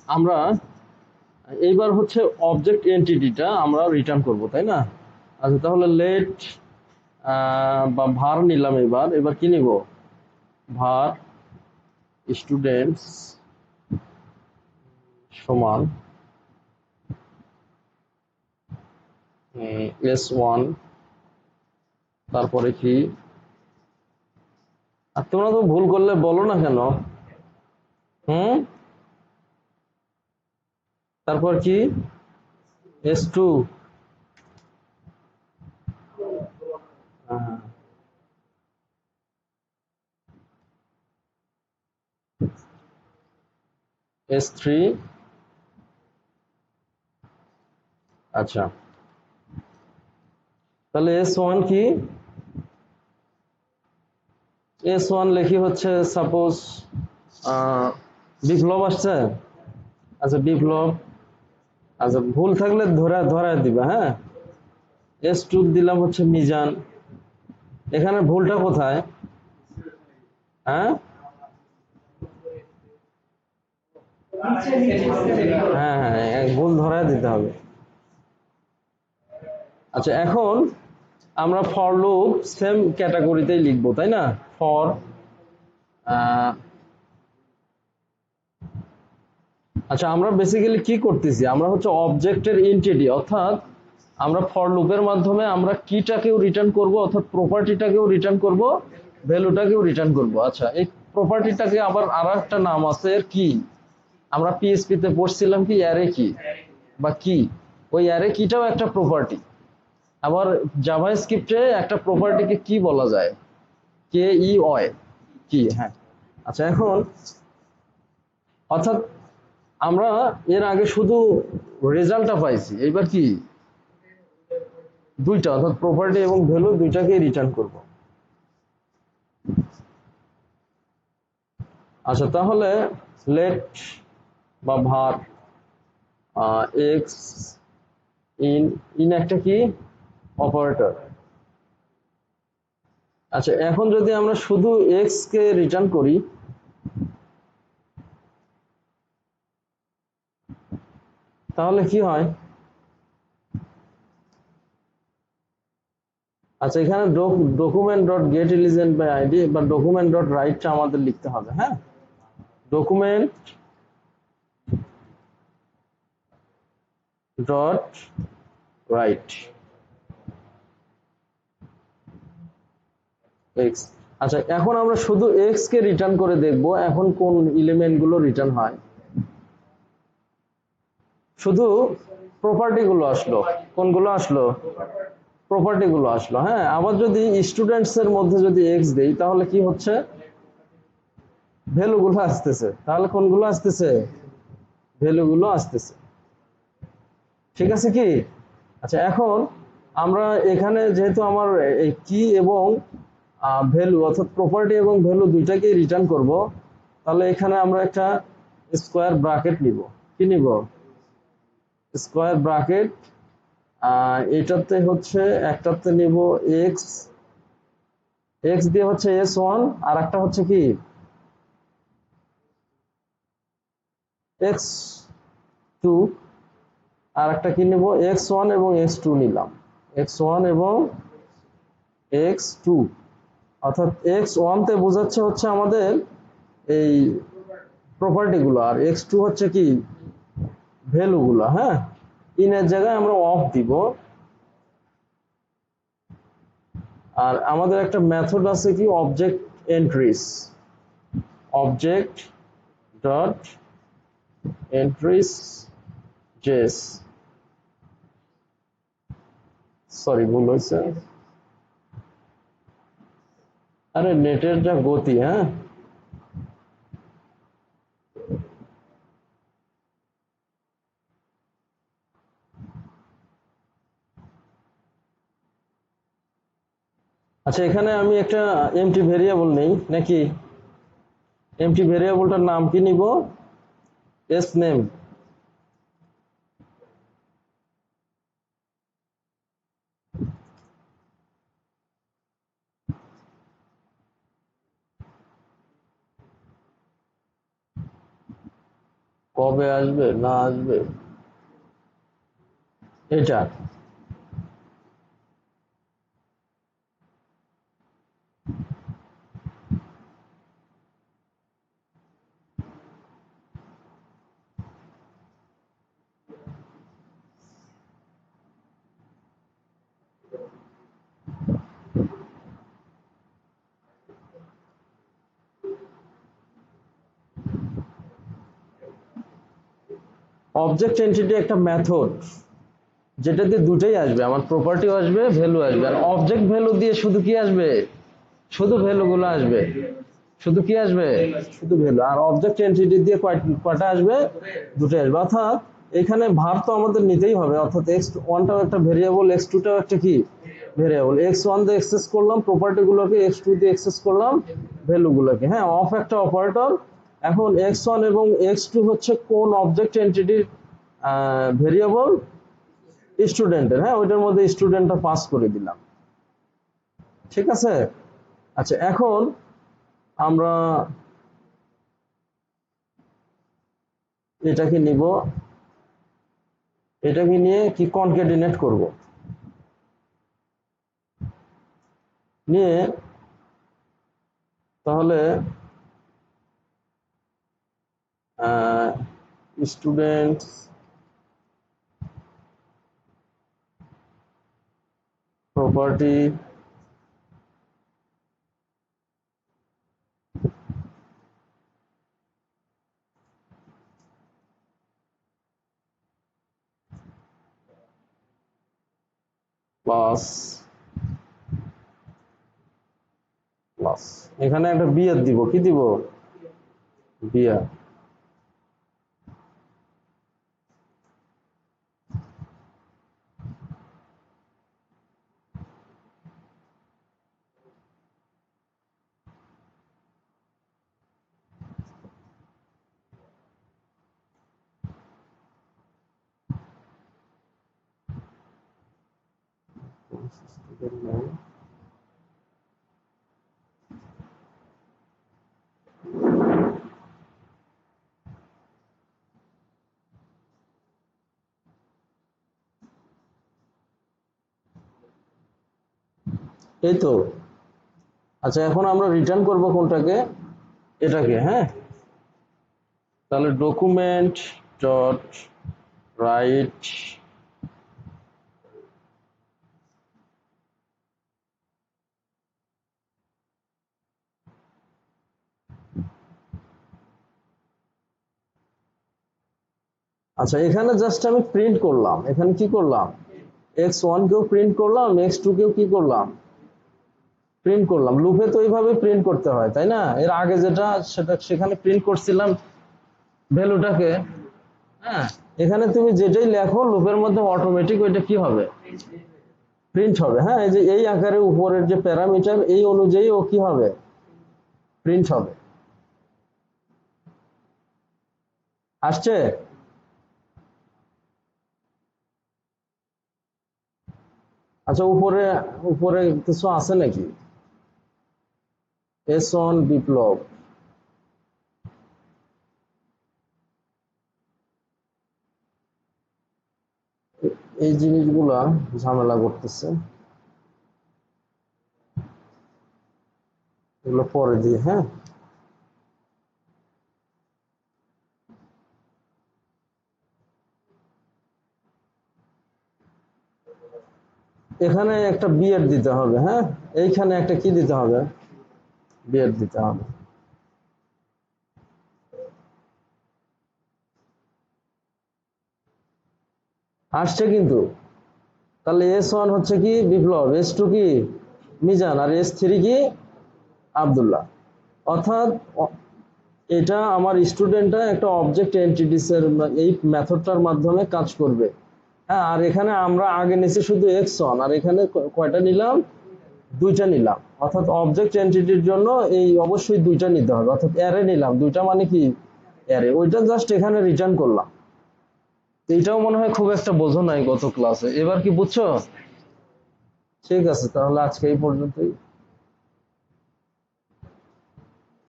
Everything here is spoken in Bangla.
আমরা এইবার হচ্ছে অবজেক্ট এন্টিটিটা আমরা রিটার্ন করব, তাই না? আচ্ছা, তাহলে লেট বা ভার নিলাম। এবার এবার কি নিব? ভার স্টুডেন্টস সমান S1, তারপরে কি? আর তোমরা তো ভুল করলে বলো না কেন? হুম, তারপর কি? S2। S3। আচ্ছা, তাহলে S1 কি? S1 লিখি হচ্ছে সাপোজ বিপ্লব আসছে। আচ্ছা, বিপ্লব। আচ্ছা, ভুল থাকলে ধরায় দিবা, হ্যাঁ। S2 দিলাম হচ্ছে মিজান। এখানে ভুলটা কোথায়? হ্যাঁ হ্যাঁ হ্যাঁ, ভুল ধরায় দিতে হবে। আচ্ছা, এখন আমরা ফর লুপ সেম ক্যাটাগরিতেই লিখবো, তাই না? ফর আচ্ছা, আমরা বেসিক্যালি কি করতেছি? আমরা হচ্ছে অবজেক্টের এন্টিটি, অর্থাৎ আমরা ফর লুপের মাধ্যমে আমরা কিটাকেও রিটার্ন করব, অর্থাৎ প্রপার্টিটাকেও রিটার্ন করব, ভ্যালুটাকেও রিটার্ন করব। আচ্ছা, এই প্রপার্টিটাকে আবার আর একটা নাম আছে এর, কি? আমরা পিএসপি তে পড়ছিলাম কি অ্যারে কি বা কি। ওই অ্যারে কিটাও একটা প্রপার্টি। আবার জাভাস্ক্রিপ্টে একটা প্রপার্টিকে কি বলা যায়? কে ই অয়, কি। হ্যাঁ। আচ্ছা, এখন অর্থাৎ আমরা এর আগে শুধু রেজাল্টটা পাইছি, এবার কি দুইটা, অর্থাৎ প্রপার্টি এবং ভ্যালু দুইটাকেই রিটার্ন করব। আচ্ছা, তাহলে লেট বা ভার এক্স ইন, ইন একটা কি অপারেটর। আচ্ছা, এখন যদি আমরা শুধু এক্স কে রিটার্ন করি, তাহলে কি হয়? আচ্ছা, এখানে document dot get element by ID বা ডকুমেন্ট ডট রাইটটা আমাদের লিখতে হবে, হ্যাঁ। Document dot write X. আচ্ছা, এখন আমরা শুধু এক্স কে রিটার্ন করে দেখব এখন কোন এলিমেন্ট গুলো রিটার্ন হয়। শুধু প্রপার্টি গুলো আসলো। কোনগুলো আসলো? প্রপার্টি গুলো আসলো, হ্যাঁ। আবার যদি স্টুডেন্টস এর মধ্যে যদি এক্স দেই, তাহলে কি হচ্ছে? ভ্যালু গুলো আসতেছে। তাহলে কোনগুলো আসতেছে? ভ্যালু গুলো আসতেছে। ঠিক আছে কি? আচ্ছা, এখন আমরা এখানে যেহেতু আমার এই কি এবং ভ্যালু, অর্থাৎ প্রপার্টি এবং ভ্যালু দুইটাকেই রিটার্ন করব, তাহলে এখানে আমরা একটা স্কোয়ার ব্র্যাকেট নিব। কি নিব? Square bracket. এটাতে হচ্ছে একটাতে নিব এক্স, এক্স দিয়ে হচ্ছে S1, আর একটা হচ্ছে কি X2, আর একটা কি নিব X1 এবং X2 নিলাম। X1 এবং X2, অর্থাৎ X1 তে বোঝাচ্ছে হচ্ছে আমাদের এই প্রপার্টি গুলো, আর X2 হচ্ছে কি ভ্যালু গুলো, হ্যাঁ। ইনের জায়গায় আমরা অফ দিব। আর আমাদের একটা মেথড আছে কি object entries, object dot entries জেস, সরি ভুল হয়েছে। আরে নেটের যা গতি, হ্যাঁ। আচ্ছা, এখানে আমি একটা এমটি ভেরিয়েবল নেই নাকি? এমটি ভেরিয়েবলটার নাম কি নিব? S name. কবে আসবে না আসবে এটা অবজেক্ট এন্টিটি একটা মেথড যেটাতে দুটোই আসবে, আমার প্রপার্টিও আসবে ভ্যালু আসবে। আর অবজেক্ট ভ্যালু দিয়ে শুধু কি আসবে, শুধু ভ্যালুগুলো আসবে, শুধু কি আসবে, শুধু ভ্যালু। আর অবজেক্ট এন্টিটি দিয়ে কয়টা আসবে, দুটো আসবে। অর্থাৎ এখানে ভার তো আমাদের নিতেই হবে, অর্থাৎ x1টাও একটা ভেরিয়েবল, x2টাও একটা কি ভেরিয়েবল। x1 দিয়ে অ্যাক্সেস করলাম প্রপার্টি গুলোকে, x2 দিয়ে অ্যাক্সেস করলাম ভ্যালু গুলোকে। হ্যাঁ, অফ একটা অপারেটর। এখন x1 এবং x2 হচ্ছে কোন অবজেক্ট এন্টিটির ভেরিয়েবল, স্টুডেন্টের। হ্যাঁ, ওইটার মধ্যে স্টুডেন্টটা পাস করে দিলাম, ঠিক আছে। আচ্ছা, এখন আমরা এটাকে নিব, এটাকে নিয়ে কি কনক্যাটিনেট করব, নিয়ে তাহলে স্টুডেন্ট প্রপার্টি প্লাস প্লাস, এখানে একটা বিয়ার দিব, কি দিব, বিয়ার। এই তো। আচ্ছা, এখন আমরা রিটার্ন করব কোনটাকে, এটাকে। হ্যাঁ, তাহলে ডকুমেন্ট ডট রাইট আচ্ছা, এখানে জাস্ট আমি প্রিন্ট করলাম, এখানে কি করলাম, x1 কেও প্রিন্ট করলাম, x2 কেও কি করলাম, প্রিন্ট করলাম। লুপে তো এইভাবে প্রিন্ট করতে হয়, তাই না? এর আগে যেটা সেটা সেখানে প্রিন্ট করছিলাম ভ্যালুটাকে। হ্যাঁ, এখানে তুমি যেটাই লেখো লুপের মধ্যে অটোমেটিক ওইটা কি হবে, প্রিন্ট হবে। হ্যাঁ, এই যে এই আকারে উপরের যে প্যারামিটার এই অনুযায়ী ও কি হবে, প্রিন্ট হবে। আসছে? আচ্ছা, উপরে উপরে কিছু আছে নাকি, S1 বিপ্লব, এই জিনিসগুলা ঝামেলা করতেছে, এগুলো পরে দিয়ে। হ্যাঁ, এখানে একটা বিএড দিতে হবে। হ্যাঁ, এইখানে একটা কি দিতে হবে, বিএড দিতে হবে। আসছে কিন্তু। তাহলে S1 হচ্ছে কি বিপ্লব, S2 কি মিজান, আর S3 কি আব্দুল্লাহ। অর্থাৎ এটা আমার স্টুডেন্টরা একটা অবজেক্ট এন্টিটিস এর এই মেথডটার মাধ্যমে কাজ করবে। হ্যাঁ, আর এখানে আমরা আগে নিচে শুধু x1, আর এখানে কয়টা নিলাম, দুইটা নিলাম। অর্থাৎ অবজেক্ট এন্টিটির জন্য এই অবশ্যই দুইটা নিতে হবে, অর্থাৎ অ্যারে নিলাম দুইটা, মানে কি অ্যারে। ওইটা জাস্ট এখানে রিটার্ন করলাম। এইটাও মনে হয় খুব একটা বোঝো নাই গত ক্লাসে, এবার কি বুঝছো? ঠিক আছে, তাহলে আজকে এই পর্যন্তই।